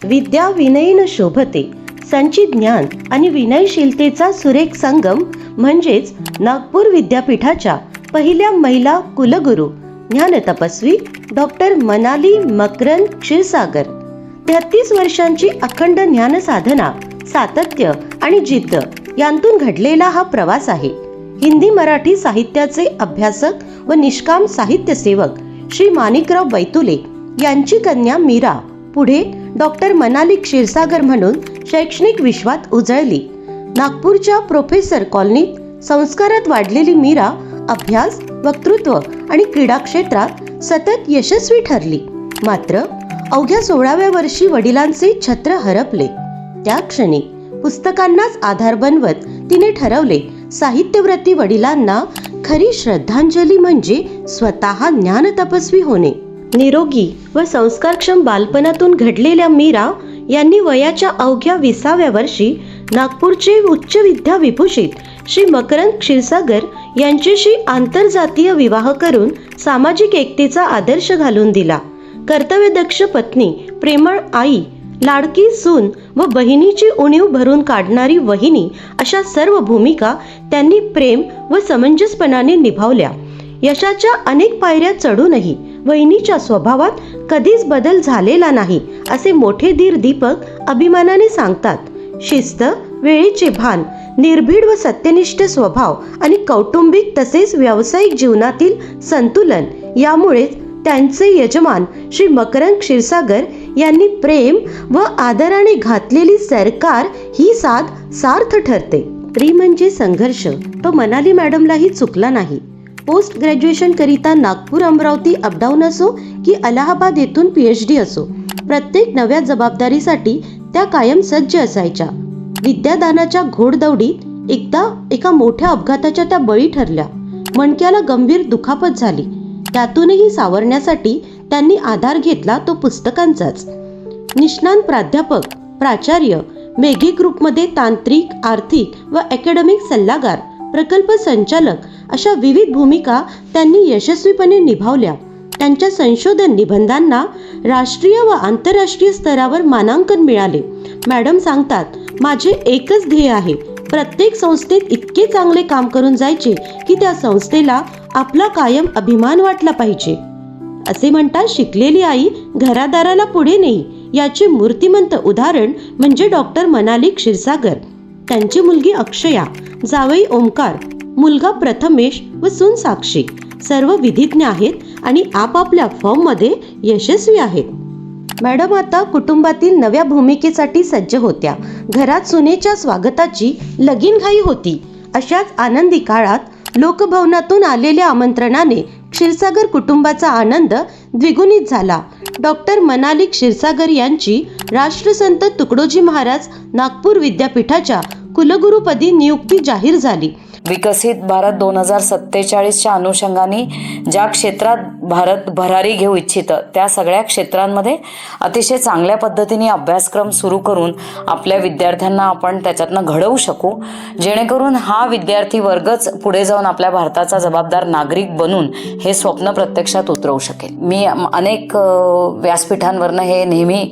विद्या विनयीन शोभते, संचित ज्ञान आणि विनयशीलतेचा सुरेख संगम म्हणजेच नागपूर विद्यापीठाच्या पहिल्या महिला कुलगुरू ज्ञानतपस्वी डॉक्टर मनाली मकरंद क्षीरसागर. 33 वर्षांची अखंड ज्ञानसाधना, सातत्य आणि जिद्द यांतून घडलेला हा प्रवास आहे. हिंदी मराठी साहित्याचे अभ्यासक व निष्काम साहित्य सेवक श्री माणिकराव बैतुले यांची कन्या मीरा पुढे डॉक्टर मनाली क्षीरसागर म्हणून शैक्षणिक विश्वात उजळली. नागपूरच्या प्रोफेसर कॉलनीत संस्कारात वाढलेली मीरा अभ्यास, वक्तृत्व आणि क्रीडा क्षेत्रात सतत यशस्वी ठरली. मात्र अवघ्या 16व्या वर्षी वडिलांचे छत्र हरपले. त्या क्षणी पुस्तकांनाच आधार बनवत तिने ठरवले, साहित्यव्रती वडिलांना खरी श्रद्धांजली म्हणजे स्वतः ज्ञानतपस्वी होणे. निरोगी व संस्कारक्षम बालपणातून घडलेल्या मीरा यांनी वयाच्या अवघ्या 20व्या वर्षी नागपूरचे उच्च विद्या विभूषित श्री मकरंद क्षीरसागर यांच्याशी आंतरजातीय विवाह करून सामाजिक एकतेचा आदर्श घालून दिला. कर्तव्यदक्ष पत्नी, प्रेमळ आई, लाडकी सून व बहिणीची उणीव भरून काढणारी वहिनी अशा सर्व भूमिका त्यांनी प्रेम व समंजसपणाने निभावल्या. यशाच्या अनेक पायऱ्या चढूनही वहिनीच्या स्वभावात कधीच बदल झालेला नाही असे मोठे धीर दीपक अभिमानाने सांगतात. शिस्त, वेळेचे भान, निर्भीड व सत्यनिष्ठ स्वभाव आणि कौटुंबिक तसेच व्यावसायिक जीवनातील संतुलन यामुळेच त्यांचे यजमान श्री मकरंद क्षीरसागर यांनी प्रेम व आदराने घातलेली सरकार ही साथ सार्थ ठरते. स्त्री म्हणजे संघर्ष तो मनाली मॅडमलाही चुकला नाही. पोस्ट ग्रॅज्युएशन करिता नागपूर अमरावती अपडाऊन असो की अलाहाबाद येथून PhD असो, प्रत्येक नव्या जबाबदारीसाठी त्या कायम सज्ज असायच्या. विद्यादानाच्या घोडदौडीत एकदा एका मोठ्या अपघाताच्या त्या बळी ठरल्या. मणक्याला गंभीर दुखापत झाली. त्यातूनही सावरण्यासाठी त्यांनी आधार घेतला तो पुस्तकांचाच. निष्णात प्राध्यापक, प्राचार्य, मेघे ग्रुपमध्ये तांत्रिक, आर्थिक व अकॅडमिक सल्लागार, प्रकल्प संचालक अशा विविध भूमिका त्यांनी यशस्वीपणे निभावल्या. त्यांच्या संशोधन निबंधांना राष्ट्रीय व आंतरराष्ट्रीय स्तरावर मानांकन मिळाले. मॅडम सांगतात, माझे एकच ध्येय आहे, प्रत्येक संस्थेत इतके चांगले काम करून जायचे की त्या संस्थेला आपला कायम अभिमान वाटला पाहिजे. असे म्हणतात, शिकलेली आई घरादाराला पुढे नेई याचे मूर्तिमंत उदाहरण म्हणजे डॉक्टर मनाली क्षीरसागर. त्यांची मुलगी अक्षया, जावई ओमकार, मुलगा प्रथमेश व सून साक्षी सर्व विधिज्ञ आहेत आणि आपापल्या फॉर्ममध्ये यशस्वी आहेत. मॅडम आता कुटुंबातील नव्या भूमिकेसाठी सज्ज होत्या. घरात सुनेच्या स्वागताची लगीनघाई होती. अशाच आनंदी काळात लोकभवनातून आलेल्या आमंत्रणाने क्षीरसागर कुटुंबाचा आनंद द्विगुणित झाला. डॉक्टर मनाली क्षीरसागर यांची राष्ट्रसंत तुकडोजी महाराज नागपूर विद्यापीठाच्या कुलगुरूपदी नियुक्ती जाहीर झाली. विकसित भारत 2047च्या अनुषंगाने ज्या क्षेत्रात भारत भरारी घेऊ इच्छितं त्या सगळ्या क्षेत्रांमध्ये अतिशय चांगल्या पद्धतीने अभ्यासक्रम सुरू करून आपल्या विद्यार्थ्यांना आपण त्याच्यातनं घडवू शकू, जेणेकरून हा विद्यार्थी वर्गच पुढे जाऊन आपल्या भारताचा जबाबदार नागरिक बनून हे स्वप्न प्रत्यक्षात उतरवू शकेल. मी अनेक व्यासपीठांवरनं हे नेहमी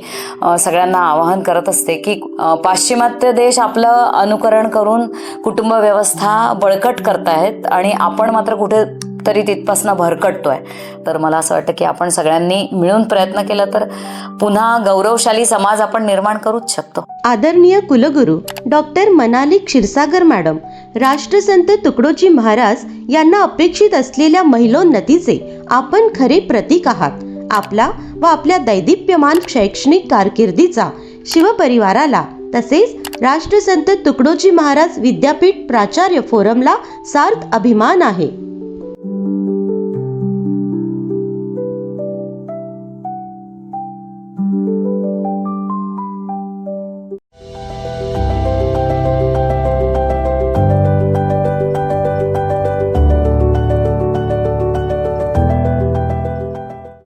सगळ्यांना आवाहन करत असते की पाश्चिमात्य देश आपलं अनुकरण करून कुटुंब व्यवस्था बळकट करतायत आणि आपण मात्र कुठे तरी तिथपासून भरकटतोय. तर मला असं वाटतं की आपण सगळ्यांनी मिळून प्रयत्न केला तर पुन्हा गौरवशाली समाज आपण निर्माण करूच शकतो. आदरणीय कुलगुरू डॉक्टर मनाली क्षीरसागर मॅडम, राष्ट्रसंत तुकडोजी महाराज यांना अपेक्षित असलेल्या महिलोन्नतीचे आपण खरे प्रतीक आहात. आपला व आपल्या दैदिप्यमान शैक्षणिक कारकिर्दीचा शिवपरिवाराला तसेच राष्ट्रसंत तुकडोजी महाराज विद्यापीठ प्राचार्य फोरमला सार्थ अभिमान आहे.